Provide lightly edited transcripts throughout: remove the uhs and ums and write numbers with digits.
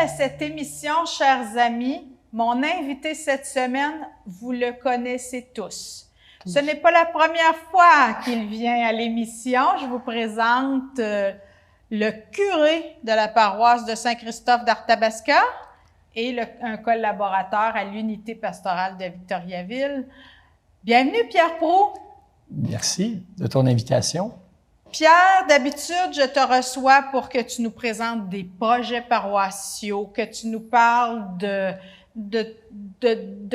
à cette émission, chers amis. Mon invité cette semaine, vous le connaissez tous. Ce n'est pas la première fois qu'il vient à l'émission. Je vous présente le curé de la paroisse de Saint-Christophe d'Arthabasca et un collaborateur à l'unité pastorale de Victoriaville. Bienvenue, Pierre Proulx. Merci de ton invitation. Pierre, d'habitude, je te reçois pour que tu nous présentes des projets paroissiaux, que tu nous parles de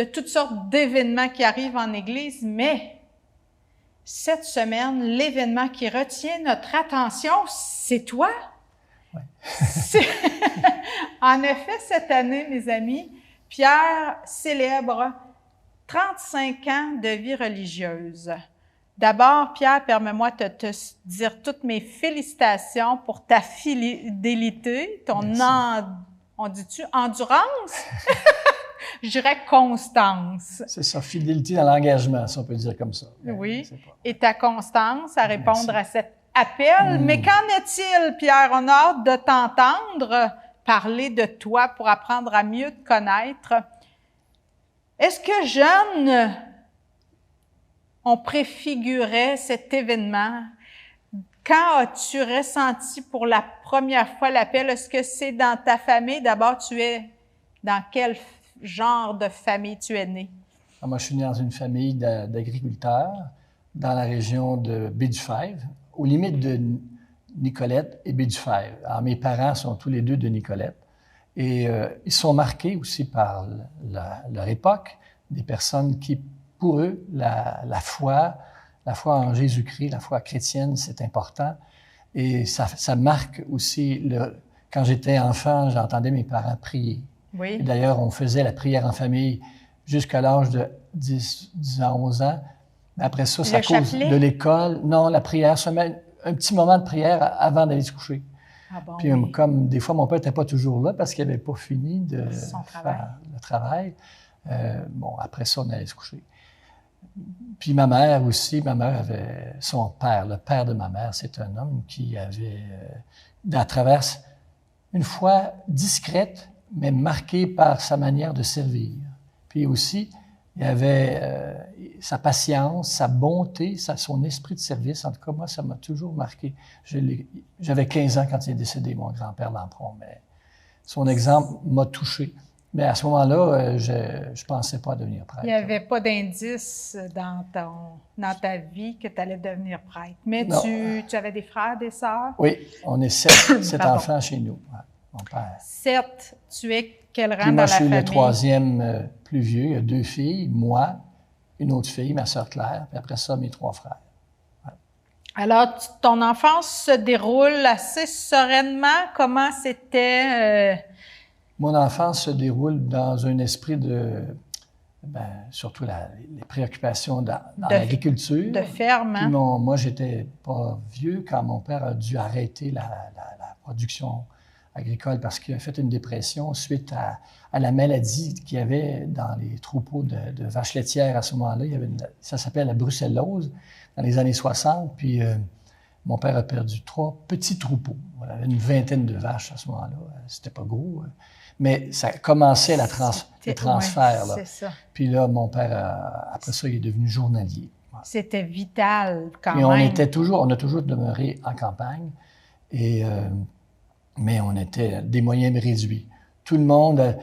toutes sortes d'événements qui arrivent en Église, mais cette semaine, l'événement qui retient notre attention, c'est toi. Ouais. En effet, cette année, mes amis, Pierre célèbre 35 ans de vie religieuse. D'abord, Pierre, permets-moi de te dire toutes mes félicitations pour ta fidélité, ton on dit-tu endurance? Je dirais constance. C'est ça, fidélité dans l'engagement, si on peut dire comme ça. Oui, et ta constance à répondre à cet appel. Mais qu'en est-il, Pierre? On a hâte de t'entendre parler de toi pour apprendre à mieux te connaître. Est-ce que jeune, on préfigurait cet événement? Quand as-tu ressenti pour la première fois l'appel? Est-ce que c'est dans ta famille? D'abord, tu es dans quel genre de famille tu es né? Moi, je suis né dans une famille d'agriculteurs dans la région de Baie-du-Fèvre, aux limites de Nicolette et Baie-du-Fèvre. Alors, mes parents sont tous les deux de Nicolette. Et ils sont marqués aussi par leur époque, des personnes qui, pour eux, la foi en Jésus-Christ, la foi chrétienne, c'est important. Et ça marque aussi, quand j'étais enfant, j'entendais mes parents prier. Oui. Et d'ailleurs, on faisait la prière en famille jusqu'à l'âge de 10 ans, 11 ans. Mais après ça, c'est à cause de l'école. Non, la prière, seulement un petit moment de prière avant d'aller se coucher. Ah bon, puis oui. Comme des fois, mon père n'était pas toujours là parce qu'il n'avait pas fini de faire le travail. Après ça, on allait se coucher. Puis ma mère aussi, avait son père, le père de ma mère, c'est un homme qui avait, à travers une foi discrète, mais marquée par sa manière de servir. Puis aussi, il y avait sa patience, sa bonté, son esprit de service. En tout cas, moi, ça m'a toujours marqué. J'avais 15 ans quand il est décédé, mon grand-père Lampron, mais son exemple m'a touché. Mais à ce moment-là, je ne pensais pas devenir prêtre. Il n'y avait pas d'indice dans ta vie que tu allais devenir prêtre. Mais tu avais des frères, des sœurs? Oui, on est 7 enfants chez nous. Ouais, mon père. 7. Tu es quel rang Puis moi, dans la famille? je suis le troisième plus vieux. Il y a 2 filles, moi, une autre fille, ma sœur Claire, puis après ça, mes 3 frères. Ouais. Alors, ton enfance se déroule assez sereinement. Comment c'était... Mon enfance se déroule dans un esprit surtout les préoccupations dans l'agriculture. De ferme, hein? Puis moi, j'étais pas vieux quand mon père a dû arrêter la production agricole parce qu'il a fait une dépression suite à la maladie qu'il y avait dans les troupeaux de vaches laitières à ce moment-là. Ça s'appelait la brucellose dans les années 60. Puis mon père a perdu 3 petits troupeaux. Il y avait une vingtaine de vaches à ce moment-là. C'était pas gros. Mais ça commençait le transfert. Oui, c'est ça. Puis là, mon père, après ça, il est devenu journalier. Ouais. C'était vital quand Et même. On a toujours demeuré en campagne, mais on était des moyens réduits. Tout le monde,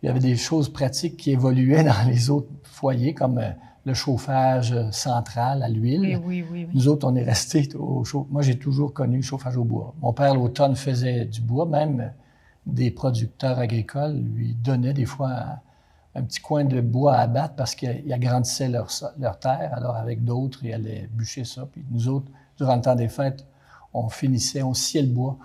il y avait des choses pratiques qui évoluaient dans les autres foyers, comme le chauffage central à l'huile. Oui. Nous autres, on est restés au chauffage. Moi, j'ai toujours connu le chauffage au bois. Mon père, l'automne, faisait du bois, même des producteurs agricoles lui donnaient des fois un petit coin de bois à abattre parce qu'ils agrandissaient leur terre. Alors, avec d'autres, ils allaient bûcher ça. Puis nous autres, durant le temps des fêtes, on sciait le bois.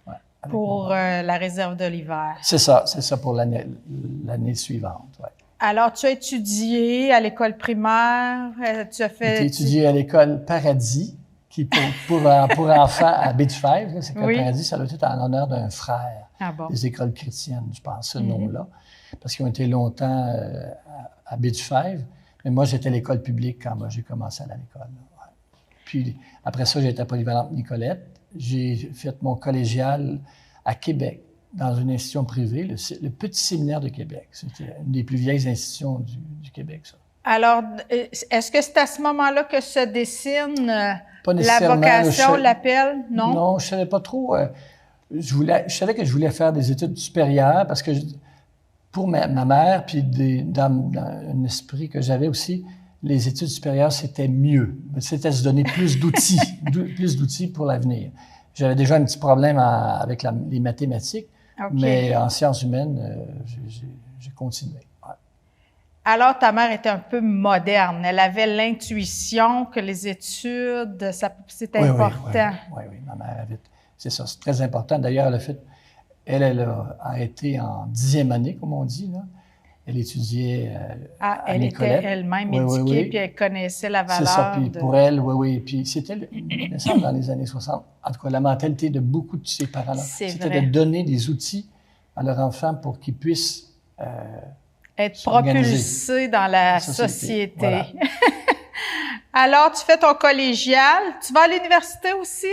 Ouais, pour la réserve de l'hiver. C'est ça pour l'année suivante. Ouais. Alors, tu as étudié à l'école primaire, tu as fait... J'ai étudié à l'école Paradis, qui pour enfants à Baie-du-Fèvre. C'est l'école Paradis, ça doit être en l'honneur d'un frère des écoles chrétiennes, je pense, ce nom-là. Parce qu'ils ont été longtemps à Baie-du-Fèvre. Mais moi, j'étais à l'école publique quand j'ai commencé à l'école. Ouais. Puis après ça, j'ai été à Polyvalente Nicolette. J'ai fait mon collégial à Québec. dans une institution privée, le Petit Séminaire de Québec. C'était une des plus vieilles institutions du Québec, ça. Alors, est-ce que c'est à ce moment-là que se dessine la nécessairement, vocation, l'appel? Non? Non, je savais pas trop. Je savais que je voulais faire des études supérieures parce que pour ma mère, puis dans un esprit que j'avais aussi, les études supérieures, c'était mieux. C'était se donner plus d'outils, plus d'outils pour l'avenir. J'avais déjà un petit problème avec les mathématiques, mais en sciences humaines, j'ai continué. Ouais. Alors, ta mère était un peu moderne. Elle avait l'intuition que les études, c'était important. Oui, ma mère avait... C'est ça, c'est très important. D'ailleurs, elle a été en 10e année, comme on dit, là. Elle étudiait à Nicolette. Elle était elle-même éduquée, puis elle connaissait la valeur. C'est ça, puis pour elle, oui. Puis c'était, il me semble, dans les années 60, en tout cas, la mentalité de beaucoup de ses parents-là, c'était de donner des outils à leurs enfants pour qu'ils puissent être propulsés dans la société. Voilà. Alors, tu fais ton collégial. Tu vas à l'université aussi?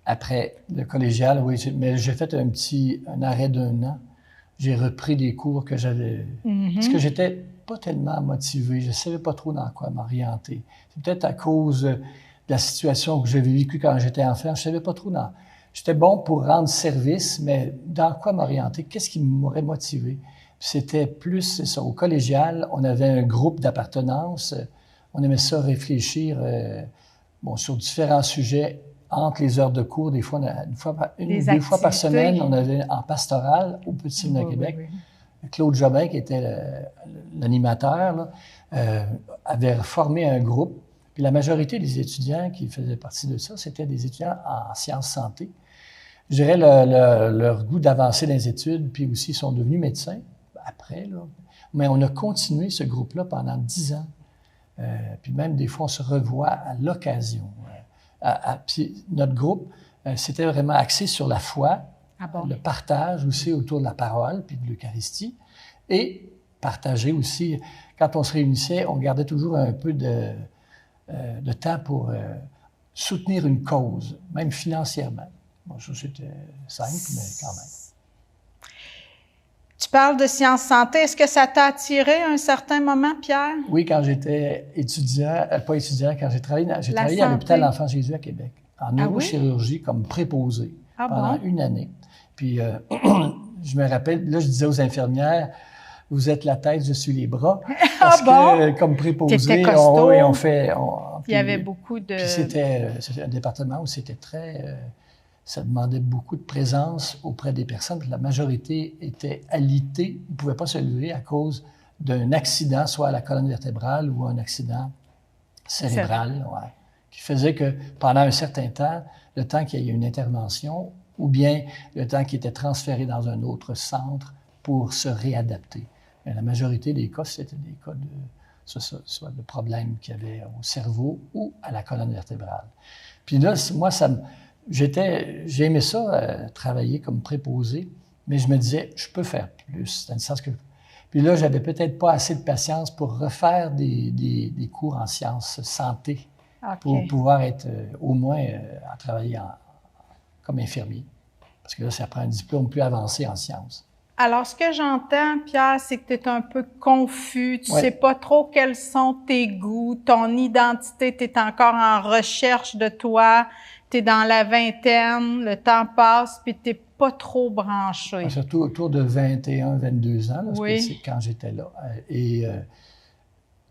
Après le collégial, oui, mais j'ai fait un arrêt d'1 an. J'ai repris des cours que j'avais... Parce que j'étais pas tellement motivé. Je savais pas trop dans quoi m'orienter. C'est peut-être à cause de la situation que j'avais vécue quand j'étais enfant. Je savais pas trop dans... J'étais bon pour rendre service, mais dans quoi m'orienter? Qu'est-ce qui m'aurait motivé? C'était plus, c'est ça, au collégial, on avait un groupe d'appartenance. On aimait ça réfléchir sur différents sujets entre les heures de cours. Des fois, une ou deux fois par semaine, on avait en pastoral au Petit Séminaire de Québec. Oui. Claude Jobin, qui était l'animateur, avait formé un groupe. Puis la majorité des étudiants qui faisaient partie de ça, c'était des étudiants en sciences santé. Je dirais leur goût d'avancer dans les études, puis aussi ils sont devenus médecins après. Là. Mais on a continué ce groupe-là pendant 10 ans. Puis même des fois, on se revoit à l'occasion. Puis notre groupe, c'était vraiment axé sur la foi, le partage aussi autour de la parole, puis de l'Eucharistie, et partager aussi. Quand on se réunissait, on gardait toujours un peu de temps pour soutenir une cause, même financièrement. Bon, ça, c'était simple, mais quand même. Tu parles de sciences santé. Est-ce que ça t'a attiré à un certain moment, Pierre? Oui, quand j'étais étudiant, quand j'ai travaillé à l'hôpital L'Enfant Jésus à Québec, en neurochirurgie comme préposé pendant 1 année. Puis, je me rappelle, là, je disais aux infirmières, vous êtes la tête, je suis les bras. Parce que, comme préposé, on fait... Il y avait beaucoup de... Puis c'était un département où c'était très... ça demandait beaucoup de présence auprès des personnes. La majorité était alitée. Ils ne pouvaient pas se lever à cause d'un accident, soit à la colonne vertébrale ou un accident cérébral, qui faisait que pendant un certain temps, le temps qu'il y ait une intervention, ou bien le temps qu'il était transféré dans un autre centre pour se réadapter. Mais la majorité des cas, c'était des cas soit de problèmes qu'il y avait au cerveau ou à la colonne vertébrale. Puis là, moi, j'ai aimé ça, travailler comme préposé, mais je me disais, je peux faire plus, dans le sens que... Puis là, j'avais peut-être pas assez de patience pour refaire des cours en sciences santé, pour pouvoir être au moins à travailler comme infirmier. Parce que là, ça prend un diplôme plus avancé en sciences. Alors, ce que j'entends, Pierre, c'est que tu es un peu confus, tu sais pas trop quels sont tes goûts, ton identité, tu es encore en recherche de toi, tu es dans la vingtaine, le temps passe, puis tu n'es pas trop branché. Surtout autour de 21, 22 ans, là, c'est quand j'étais là. Et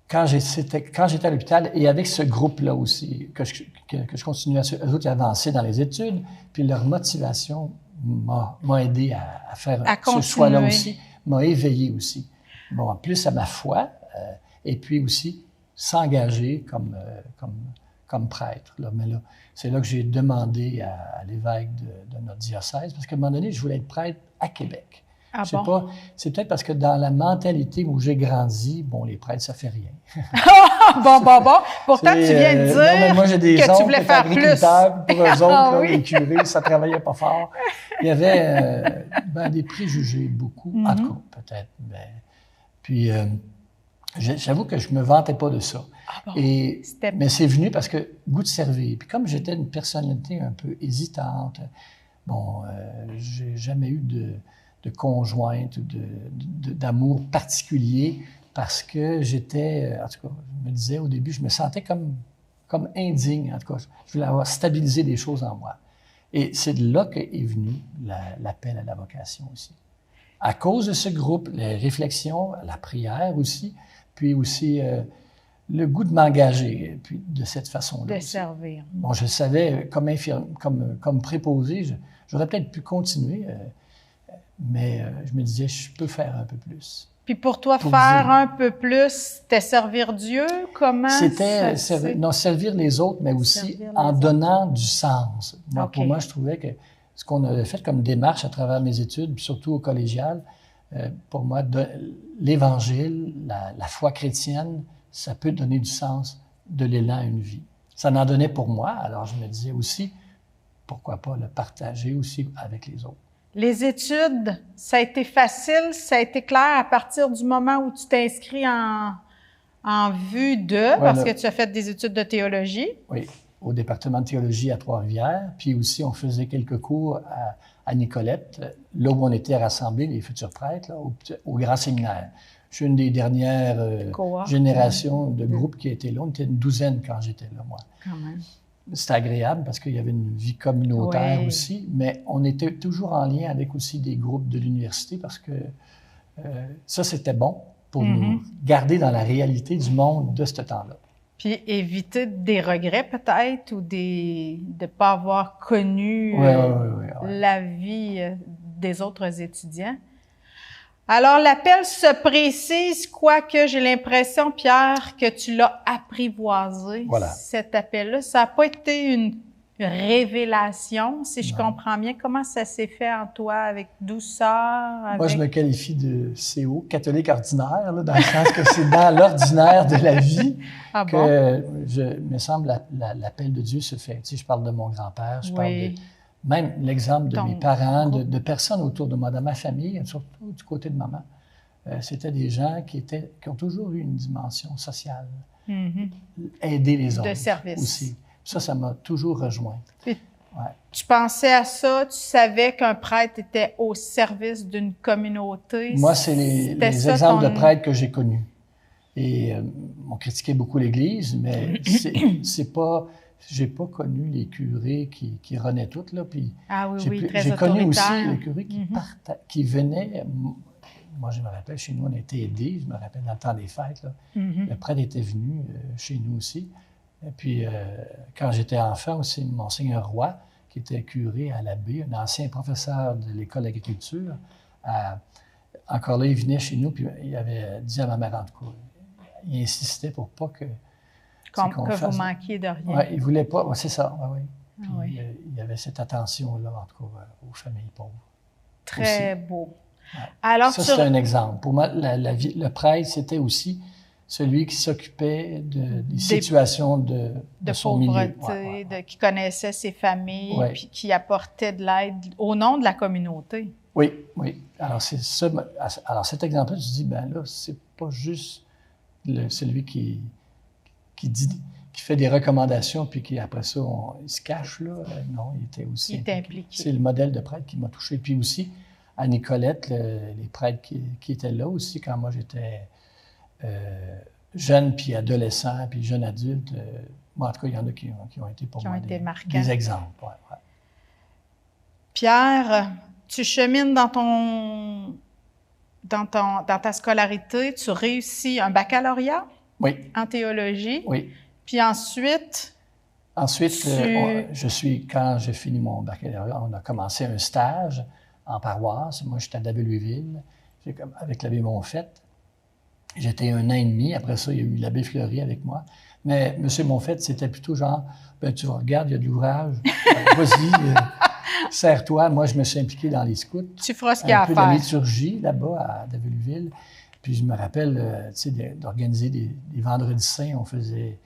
quand j'étais à l'hôpital, et avec ce groupe-là aussi, que je continuais eux autres, ils avançaient dans les études, puis leur motivation m'a aidé à faire ce choix-là aussi, m'a éveillé aussi. Bon, en plus à ma foi, et puis aussi s'engager comme prêtre. Là. Mais là, c'est là que j'ai demandé à l'évêque de notre diocèse, parce qu'à un moment donné, je voulais être prêtre à Québec. Je sais pas, c'est peut-être parce que dans la mentalité où j'ai grandi, les prêtres, ça fait rien. Bon. Pourtant, tu viens de dire moi, j'ai des que tu voulais faire plus. Pour eux autres, les curés, ça travaillait pas fort. Il y avait des préjugés, beaucoup, en tout cas, peut-être. Puis, j'avoue que je me vantais pas de ça. Mais c'est venu parce que goût de servir. Puis comme j'étais une personnalité un peu hésitante, j'ai jamais eu de conjointe, d'amour particulier, parce que j'étais, en tout cas, je me disais au début, je me sentais comme indigne, en tout cas. Je voulais avoir stabilisé des choses en moi. Et c'est de là qu'est venu l'appel à la vocation aussi. À cause de ce groupe, les réflexions, la prière aussi, puis aussi le goût de m'engager, puis de cette façon-là. De servir. Bon, je savais, comme préposé, j'aurais peut-être pu continuer, mais je me disais, je peux faire un peu plus. Puis pour toi, faire un peu plus, c'était servir Dieu? Comment? C'était servir les autres, mais aussi en donnant du sens. Moi, Pour moi, je trouvais que ce qu'on avait fait comme démarche à travers mes études, puis surtout au collégial, pour moi, l'Évangile, la foi chrétienne, ça peut donner du sens, de l'élan à une vie. Ça en donnait pour moi, alors je me disais aussi, pourquoi pas le partager aussi avec les autres. Les études, ça a été facile, ça a été clair à partir du moment où tu t'es inscrit en vue de, parce que tu as fait des études de théologie. Oui, au département de théologie à Trois-Rivières. Puis aussi, on faisait quelques cours à Nicolette, là où on était rassemblés, les futurs prêtres, là, au grand séminaire. Je suis une des dernières générations de groupes qui étaient là. On était une douzaine quand j'étais là, moi. Quand même. C'était agréable parce qu'il y avait une vie communautaire aussi, mais on était toujours en lien avec aussi des groupes de l'université parce que ça, c'était bon pour nous garder dans la réalité du monde de ce temps-là. Puis éviter des regrets peut-être ou de ne pas avoir connu la vie des autres étudiants. Alors, l'appel se précise, quoique j'ai l'impression, Pierre, que tu l'as apprivoisé, cet appel-là. Ça n'a pas été une révélation, si je comprends bien. Comment ça s'est fait en toi, avec douceur? Moi, je me qualifie de CO, catholique ordinaire, là, dans le sens que c'est dans l'ordinaire de la vie me semble l'appel de Dieu se fait. Tu sais, je parle de mon grand-père, je parle de... Même l'exemple de mes parents, de personnes autour de moi, de ma famille, surtout du côté de maman. C'était des gens qui ont toujours eu une dimension sociale. Aider les autres. De service. Aussi. Ça m'a toujours rejoint. Tu pensais à ça? Tu savais qu'un prêtre était au service d'une communauté? Moi, c'est les exemples de prêtres que j'ai connus. Et on critiquait beaucoup l'Église, mais c'est pas... J'ai pas connu les curés qui renaient toutes, là, puis très j'ai connu aussi les curés qui venaient. Moi, je me rappelle, chez nous, on a été aidés. Je me rappelle dans le temps des fêtes, là, le prêtre était venu chez nous aussi. Et puis, quand j'étais enfant aussi, Monseigneur Roy, qui était curé à l'abbé, un ancien professeur de l'école d'agriculture, encore là, il venait chez nous, puis il avait dit à ma mère, en tout cas, il insistait pour pas que vous manquiez de rien. Oui, il ne voulait pas. C'est ça, Puis il y avait cette attention-là, en tout cas, aux familles pauvres. Très beau. Ouais. Alors, ça, c'est un exemple. Pour moi, le prêtre, c'était aussi celui qui s'occupait des situations de son pauvreté, milieu. Qui connaissait ses familles, puis qui apportait de l'aide au nom de la communauté. Oui. Alors, c'est ça. Alors, cet exemple-là, je dis, ben là, c'est pas juste celui qui fait des recommandations, puis qui, après ça, il se cache, là. Non, il était aussi impliqué. C'est le modèle de prêtre qui m'a touché. Puis aussi, à Nicolette, les prêtres qui étaient là aussi, quand moi, j'étais jeune, puis adolescent, puis jeune adulte. Moi, en tout cas, il y en a qui ont été pour moi des exemples. Ouais. Pierre, tu chemines dans ta scolarité, tu réussis un baccalauréat? Oui. En théologie. Oui. Puis ensuite, quand j'ai fini mon baccalauréat, on a commencé un stage en paroisse. Moi, j'étais à David-Louisville, avec l'abbé Monfette. J'étais 1 an et demi. Après ça, il y a eu l'abbé Fleury avec moi. Mais M. Monfette, c'était plutôt genre, tu regardes, il y a de l'ouvrage. Vas-y, serre-toi. Moi, je me suis impliqué dans les scouts. Tu feras ce qu'il y a à faire. Un peu de liturgie là-bas à David-Louisville. Puis je me rappelle, d'organiser des vendredis saints, on faisait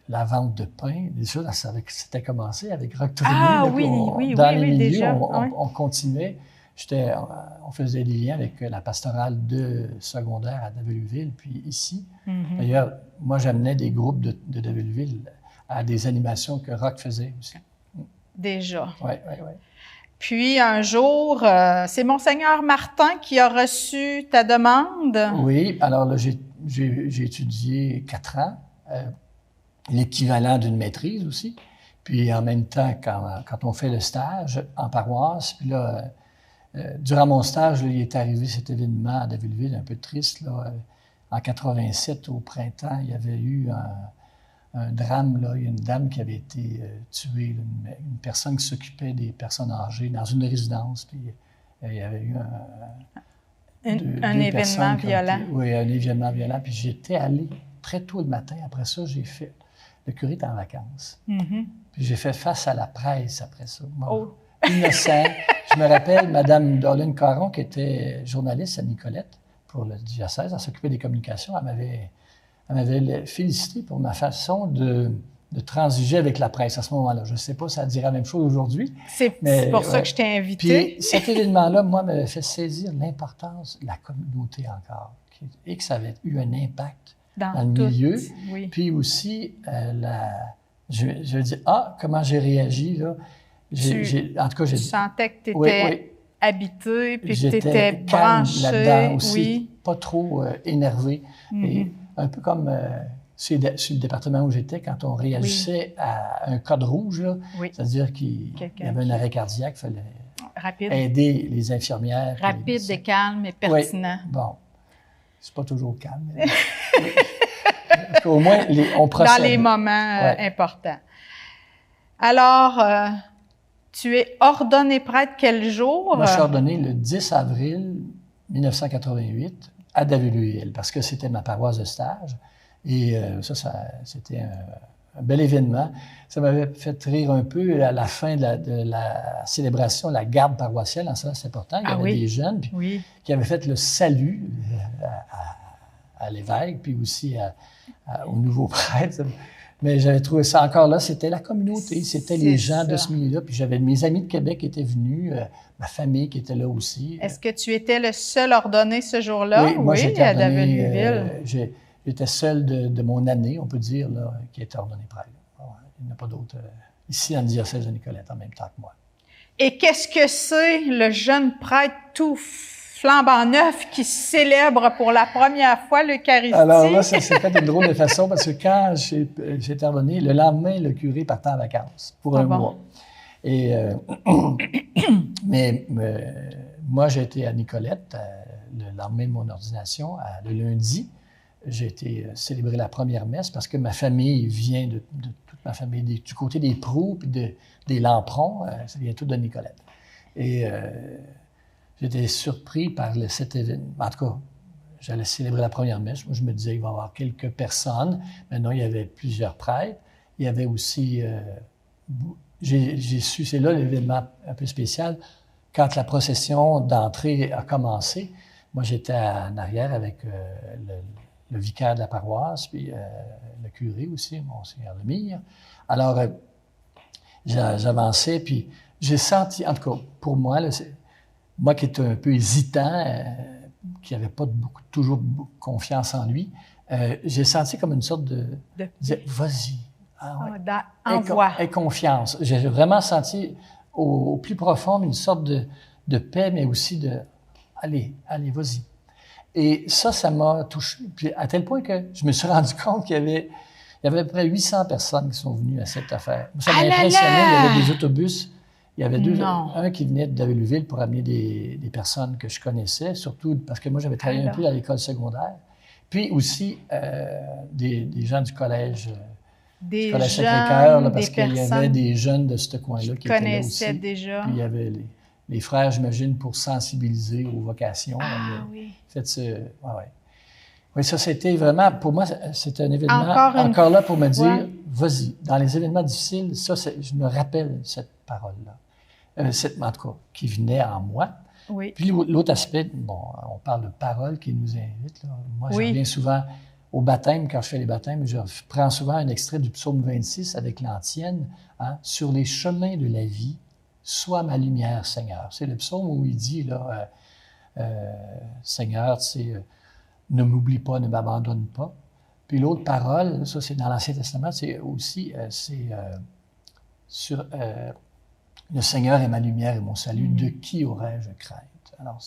la vente de pain. Déjà, c'était commencé avec Roch Tournier. Dans les milieux, déjà. On continuait. On faisait des liens avec la pastorale de secondaire à David-Louisville, puis ici. D'ailleurs, moi, j'amenais des groupes de David-Louisville à des animations que Roch faisait aussi. Déjà. Oui. Puis un jour, c'est Monseigneur Martin qui a reçu ta demande. Oui, alors là, j'ai étudié 4 ans, l'équivalent d'une maîtrise aussi. Puis en même temps, quand on fait le stage en paroisse, puis là, durant mon stage, là, il est arrivé cet événement à David-Ville, un peu triste, là. En 87, au printemps, il y avait eu un drame, là. Il y a une dame qui avait été tuée, là, une personne qui s'occupait des personnes âgées dans une résidence. Puis il y avait eu un événement violent. Oui, un événement violent. Puis j'étais allé très tôt le matin. Après ça, le curé était en vacances. Mm-hmm. Puis j'ai fait face à la presse après ça. Moi, innocent. Je me rappelle Mme Dorline Caron, qui était journaliste à Nicolette pour le diocèse, elle s'occupait des communications. Elle m'avait félicité pour ma façon de transiger avec la presse à ce moment-là. Je ne sais pas si ça dirait la même chose aujourd'hui. C'est pour ça que je t'ai invité. Puis cet événement-là, moi, m'avait fait saisir l'importance de la communauté encore et que ça avait eu un impact dans le milieu. Oui. Puis aussi, je dis, comment j'ai réagi, là. En tout cas, je sentais que tu étais habité, puis que tu étais branché. Là-dedans aussi, pas trop énervé. Et un peu comme sur le département où j'étais, quand on réagissait à un code rouge, là, c'est-à-dire qu'il y avait un arrêt cardiaque, il fallait aider les infirmières. Rapide et calme et pertinent. Oui. Bon, c'est pas toujours calme. Mais au moins, on procède. Dans les moments importants. Alors, tu es ordonné prêtre quel jour? Moi, je suis ordonné le 10 avril 1988 à David-Ville, parce que c'était ma paroisse de stage. Et c'était un bel événement. Ça m'avait fait rire un peu à la fin de la célébration, la garde paroissiale. En ça, c'est important. Il y avait des jeunes qui avaient fait le salut à l'évêque, puis aussi au nouveau prêtre. Mais j'avais trouvé ça encore là, c'était la communauté, c'était les gens de ce milieu-là. Puis j'avais mes amis de Québec qui étaient venus, ma famille qui était là aussi. Est-ce que tu étais le seul ordonné ce jour-là? Oui, moi j'étais à ordonné, David-Ville. J'étais seul de mon année, on peut dire, là, qui était ordonné prêtre. Il n'y en a pas d'autres ici dans le diocèse de Nicolette en même temps que moi. Et qu'est-ce que c'est le jeune prêtre tout flambant neuf qui célèbre pour la première fois l'Eucharistie? Alors là, ça s'est fait d'une drôle de façon parce que quand j'ai été ordonné, le lendemain, le curé partait en vacances pour un mois. Et, mais moi, j'ai été à Nicolette le lendemain de mon ordination, le lundi. J'ai été célébrer la première messe parce que ma famille vient de toute ma famille, du côté des Proulx puis des Lamprons, ça vient tout de Nicolette. Et j'étais surpris par cet événement. En tout cas, j'allais célébrer la première messe. Moi, je me disais, il va y avoir quelques personnes. Maintenant, il y avait plusieurs prêtres. Il y avait aussi... j'ai su, c'est là l'événement un peu spécial, quand la procession d'entrée a commencé. Moi, j'étais en arrière avec le vicaire de la paroisse, puis le curé aussi, Monseigneur Lemire. Alors, j'avançais, puis j'ai senti, en tout cas, pour moi, là, moi qui étais un peu hésitant, qui n'avait pas toujours confiance en lui, j'ai senti comme une sorte de dire, vas-y. Envoie. Aie confiance. J'ai vraiment senti au plus profond une sorte de paix, mais aussi de allez, vas-y. Et ça m'a touché. Puis à tel point que je me suis rendu compte qu'il y avait à peu près 800 personnes qui sont venues à cette affaire. Ça m'a impressionné. Il y avait des autobus. Il y avait un qui venait de David-Ville pour amener des personnes que je connaissais, surtout parce que moi, j'avais travaillé un peu à l'école secondaire. Puis aussi des gens du collège. Des collège jeunes, Sacré-Cœur, là, parce qu'il y avait des jeunes de ce coin-là qui étaient là aussi. Déjà. Puis il y avait les frères, j'imagine, pour sensibiliser aux vocations. Oui. Oui, ça, c'était vraiment, pour moi, c'était un événement encore là pour me dire, vas-y. Dans les événements difficiles, je me rappelle cette parole-là. En tout cas, qui venait en moi. Oui. Puis l'autre aspect, on parle de parole qui nous invite. Là. Moi, je reviens souvent au baptême, quand je fais les baptêmes, je prends souvent un extrait du psaume 26 avec l'antienne, sur les chemins de la vie, sois ma lumière, Seigneur. C'est le psaume où il dit, là, Seigneur, tu sais, ne m'oublie pas, ne m'abandonne pas. Puis l'autre parole, ça c'est dans l'Ancien Testament, c'est aussi, Le Seigneur est ma lumière et mon salut, de qui aurais-je crainte? Alors,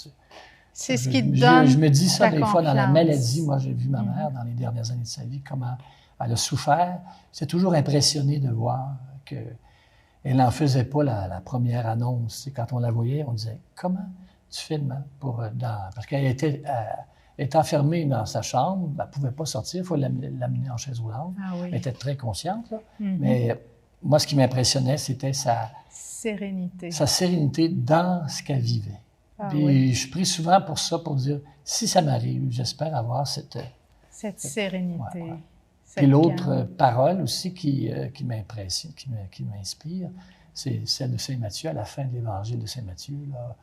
c'est ce qui te donne je me dis ça des confiance. fois dans la maladie. Moi, j'ai vu ma mère dans les dernières années de sa vie, comment elle a souffert. C'est toujours impressionné de voir qu'elle n'en faisait pas la première annonce. Quand on la voyait, on disait, comment tu filmes parce qu'elle était enfermée dans sa chambre, elle ne pouvait pas sortir, il faut l'amener en chaise roulante. Ah oui. Elle était très consciente, là. Mais moi, ce qui m'impressionnait, c'était sa sérénité dans ce qu'elle vivait. Puis je prie souvent pour ça, pour dire, si ça m'arrive, j'espère avoir cette sérénité. Ouais. Puis l'autre parole aussi qui m'impressionne, qui m'inspire, c'est celle de Saint Matthieu, à la fin de l'Évangile de Saint Matthieu, là,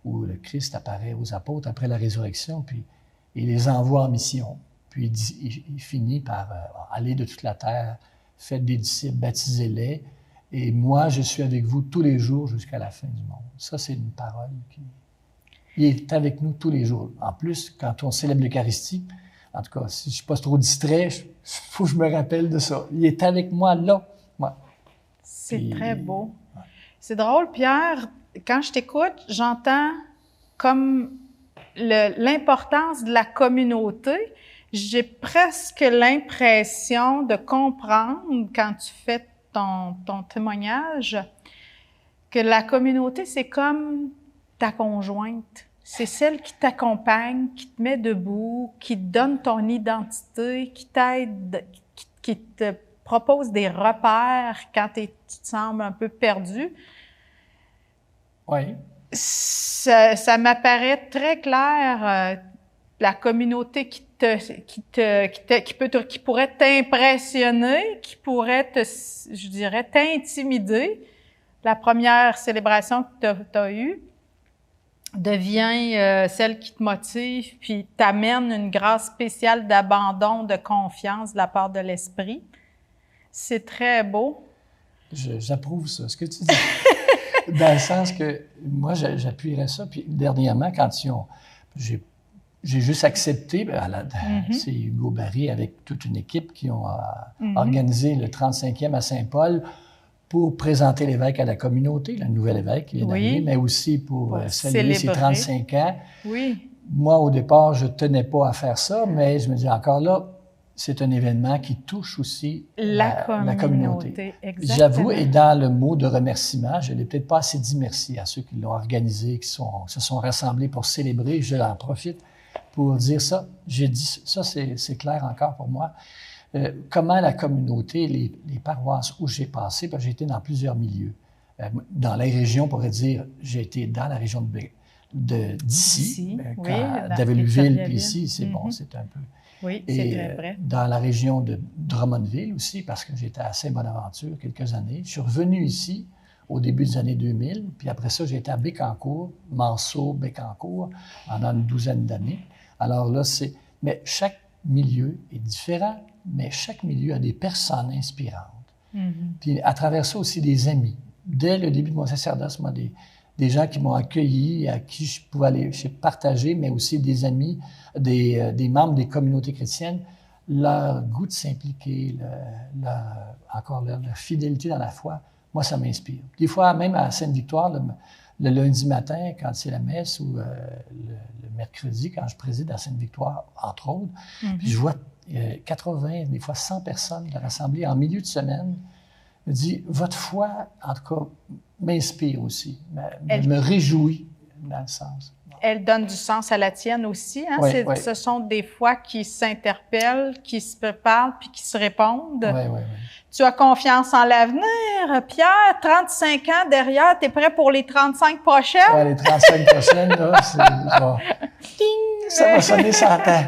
où le Christ apparaît aux apôtres après la résurrection, puis il les envoie en mission. Puis il finit par aller de toute la terre, faites des disciples, baptisez-les, et moi, je suis avec vous tous les jours jusqu'à la fin du monde. Ça, c'est une parole il est avec nous tous les jours. En plus, quand on célèbre l'Eucharistie, en tout cas, si je ne suis pas trop distrait, il faut que je me rappelle de ça. Il est avec moi là. Ouais. C'est très beau. Ouais. C'est drôle, Pierre, quand je t'écoute, j'entends comme l'importance de la communauté. J'ai presque l'impression de comprendre, quand tu fais ton témoignage, que la communauté, c'est comme ta conjointe. C'est celle qui t'accompagne, qui te met debout, qui te donne ton identité, qui t'aide, qui te propose des repères quand tu te sembles un peu perdu. Oui. Ça m'apparaît très clair, la communauté qui pourrait t'impressionner, qui pourrait je dirais, t'intimider. La première célébration que tu as eue devient celle qui te motive, puis t'amène une grâce spéciale d'abandon, de confiance de la part de l'Esprit. C'est très beau. J'approuve ça, ce que tu dis. Dans le sens que moi, j'appuierais ça. Puis dernièrement, quand j'ai juste accepté, c'est Hugo Barry avec toute une équipe qui ont organisé le 35e à Saint-Paul pour présenter l'évêque à la communauté, le nouvel évêque qui vient d'arriver, mais aussi pour célébrer ses 35 ans. Oui. Moi, au départ, je ne tenais pas à faire ça, mais je me dis encore là, c'est un événement qui touche aussi la communauté. J'avoue, et dans le mot de remerciement, je n'ai peut-être pas assez dit merci à ceux qui l'ont organisé, qui se sont rassemblés pour célébrer. Je en profite pour dire ça. J'ai dit ça, c'est clair encore pour moi. Comment la communauté, les paroisses où j'ai passé, j'ai été dans plusieurs milieux. Dans la région, on pourrait dire, j'ai été dans la région d'ici, d'Aveluville, puis ici, c'est bon, c'est un peu... Oui, c'est très vrai. Dans la région de Drummondville aussi, parce que j'étais à Saint-Bonaventure quelques années. Je suis revenu ici au début des années 2000, puis après ça, j'ai été à Bécancour, Manceau, Bécancour, pendant une douzaine d'années. Alors là, mais chaque milieu est différent, mais chaque milieu a des personnes inspirantes. Puis à travers ça aussi, des amis. Dès le début de mon sacerdoce, moi, des gens qui m'ont accueilli, à qui je pouvais aller partager, mais aussi des amis, des membres des communautés chrétiennes, leur goût de s'impliquer, leur fidélité dans la foi, moi, ça m'inspire. Des fois, même à Sainte-Victoire, le lundi matin, quand c'est la messe, ou le mercredi, quand je préside à Sainte-Victoire, entre autres, puis je vois 80, des fois 100 personnes rassemblées en milieu de semaine. Je me dis, votre foi, en tout cas, m'inspire aussi, me réjouit dans le sens. Elle donne du sens à la tienne aussi. Hein? Oui, Ce sont des fois qui s'interpellent, qui se parlent puis qui se répondent. Oui. Tu as confiance en l'avenir, Pierre. 35 ans derrière, tu es prêt pour les 35 prochaines? Oui, les 35 prochaines, là, ça va sonner 100 ans.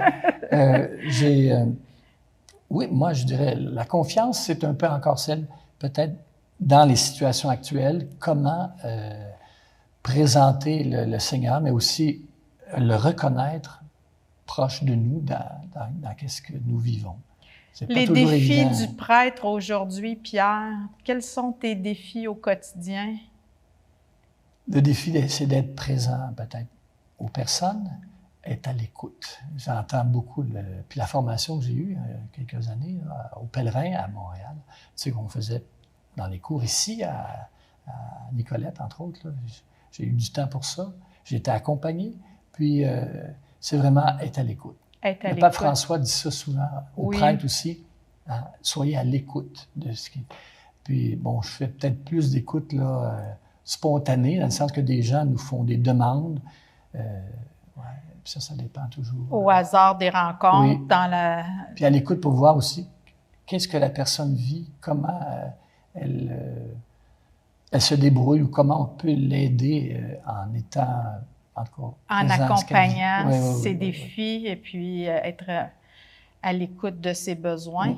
Oui, moi, je dirais, la confiance, c'est un peu encore celle, peut-être, dans les situations actuelles, comment présenter le Seigneur, mais aussi le reconnaître proche de nous dans ce que nous vivons. Les défis du prêtre aujourd'hui, Pierre, quels sont tes défis au quotidien? Le défi, c'est d'être présent peut-être aux personnes, être à l'écoute. J'entends beaucoup, puis la formation que j'ai eue il y a quelques années, au Pèlerin à Montréal, tu sais, qu'on faisait dans les cours ici, Nicolette, entre autres. Là. J'ai eu du temps pour ça. J'ai été accompagné. Puis, c'est vraiment être à l'écoute. Le pape François dit ça souvent aux prêtres aussi. Hein, soyez à l'écoute de ce qui... Puis, bon, je fais peut-être plus d'écoute là, spontanée, dans le sens que des gens nous font des demandes. Ça dépend toujours. Au hasard des rencontres, dans la... Puis à l'écoute pour voir aussi qu'est-ce que la personne vit, comment elle se débrouille ou comment on peut l'aider en étant encore en accompagnant ses défis et puis être à l'écoute de ses besoins.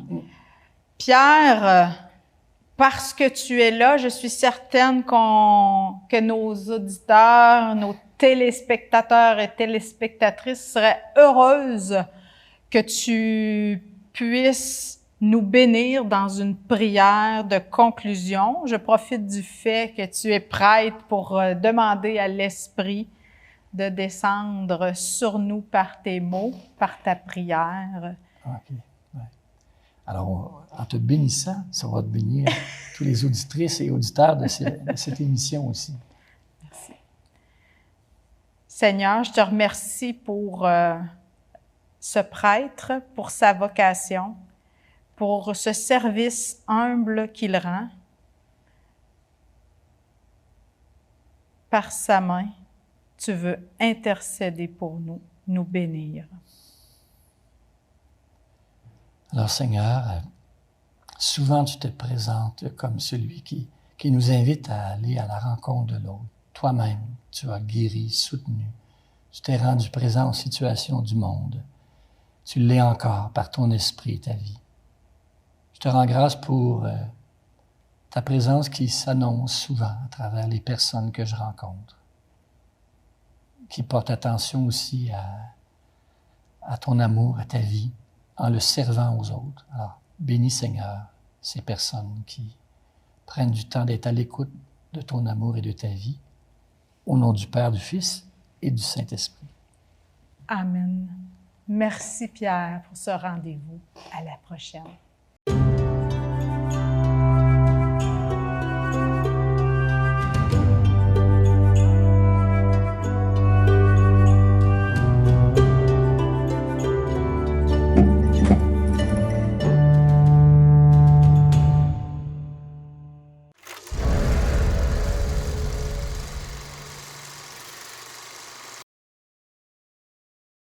Pierre, parce que tu es là, je suis certaine que nos auditeurs, nos téléspectateurs et téléspectatrices seraient heureuses que tu puisses nous bénir dans une prière de conclusion. Je profite du fait que tu es prête pour demander à l'Esprit de descendre sur nous par tes mots, par ta prière. OK. Ouais. Alors, en te bénissant, ça va te bénir tous les auditrices et auditeurs de cette émission aussi. Merci. Seigneur, je te remercie pour ce prêtre, pour sa vocation, pour ce service humble qu'il rend. Par sa main, tu veux intercéder pour nous, nous bénir. Alors Seigneur, souvent tu te présentes comme celui qui nous invite à aller à la rencontre de l'autre. Toi-même, tu as guéri, soutenu. Tu t'es rendu présent aux situations du monde. Tu l'es encore par ton esprit et ta vie. Je te rends grâce pour ta présence qui s'annonce souvent à travers les personnes que je rencontre, qui portent attention aussi à ton amour, à ta vie, en le servant aux autres. Alors, bénis Seigneur ces personnes qui prennent du temps d'être à l'écoute de ton amour et de ta vie, au nom du Père, du Fils et du Saint-Esprit. Amen. Merci Pierre pour ce rendez-vous. À la prochaine.